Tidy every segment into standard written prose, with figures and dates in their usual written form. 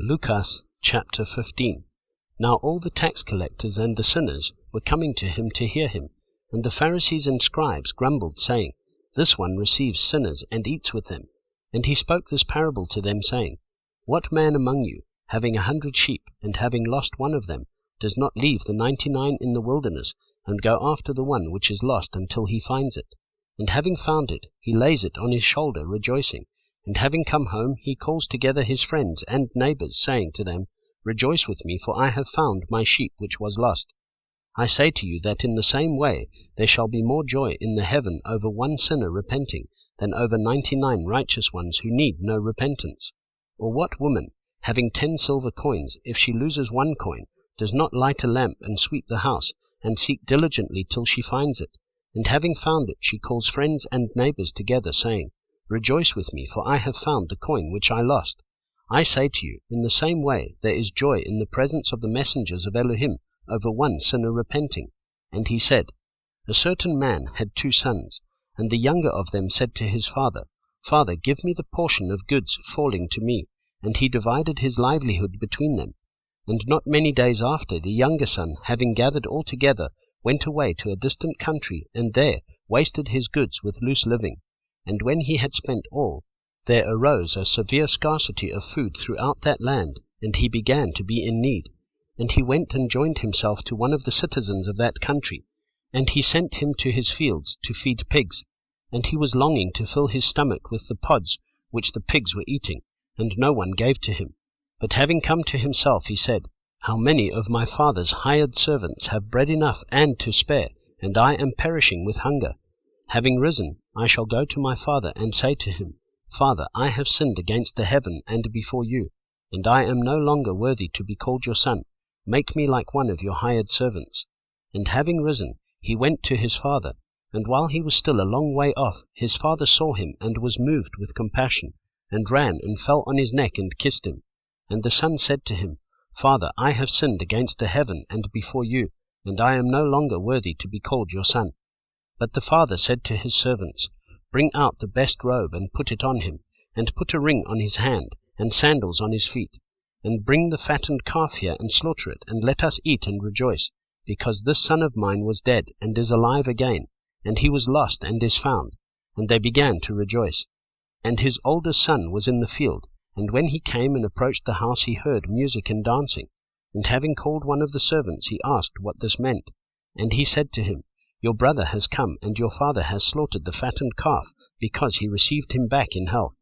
Luqas chapter 15. Now all the tax collectors and the sinners were coming to him to hear him, and the Pharisees and scribes grumbled, saying, This one receives sinners and eats with them. And he spoke this parable to them, saying, What man among you, having 100 sheep, and having lost one of them, does not leave the 99 in the wilderness, and go after the one which is lost until he finds it? And having found it, he lays it on his shoulder, rejoicing. And having come home, he calls together his friends and neighbors, saying to them, Rejoice with me, for I have found my sheep which was lost. I say to you that in the same way there shall be more joy in the heaven over one sinner repenting than over 99 righteous ones who need no repentance. Or what woman, having 10 silver coins, if she loses one coin, does not light a lamp and sweep the house, and seek diligently till she finds it? And having found it, she calls friends and neighbors together, saying, Rejoice with me, for I have found the coin which I lost. I say to you, in the same way there is joy in the presence of the messengers of Elohim over one sinner repenting. And he said, A certain man had 2 sons, and the younger of them said to his father, Father, give me the portion of goods falling to me. And he divided his livelihood between them. And not many days after, the younger son, having gathered all together, went away to a distant country, and there wasted his goods with loose living. And when he had spent all, there arose a severe scarcity of food throughout that land, and he began to be in need. And he went and joined himself to one of the citizens of that country, and he sent him to his fields to feed pigs. And he was longing to fill his stomach with the pods which the pigs were eating, and no one gave to him. But having come to himself, he said, How many of my father's hired servants have bread enough and to spare, and I am perishing with hunger? Having risen, I shall go to my father and say to him, Father, I have sinned against the heaven and before you, and I am no longer worthy to be called your son. Make me like one of your hired servants. And having risen, he went to his father. And while he was still a long way off, his father saw him and was moved with compassion, and ran and fell on his neck and kissed him. And the son said to him, Father, I have sinned against the heaven and before you, and I am no longer worthy to be called your son. But the father said to his servants, Bring out the best robe and put it on him, and put a ring on his hand, and sandals on his feet. And bring the fattened calf here, and slaughter it, and let us eat and rejoice, because this son of mine was dead, and is alive again, and he was lost, and is found. And they began to rejoice. And his oldest son was in the field, and when he came and approached the house, he heard music and dancing. And having called one of the servants, he asked what this meant. And he said to him, Your brother has come, and your father has slaughtered the fattened calf, because he received him back in health.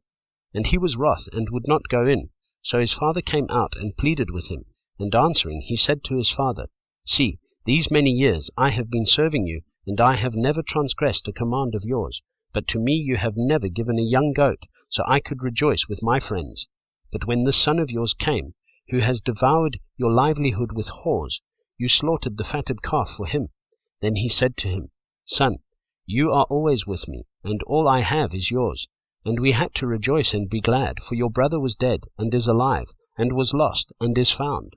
And he was wroth, and would not go in. So his father came out and pleaded with him. And answering, he said to his father, See, these many years I have been serving you, and I have never transgressed a command of yours. But to me you have never given a young goat, so I could rejoice with my friends. But when this son of yours came, who has devoured your livelihood with whores, you slaughtered the fatted calf for him. Then he said to him, Son, you are always with me, and all I have is yours. And we had to rejoice and be glad, for your brother was dead, and is alive, and was lost, and is found.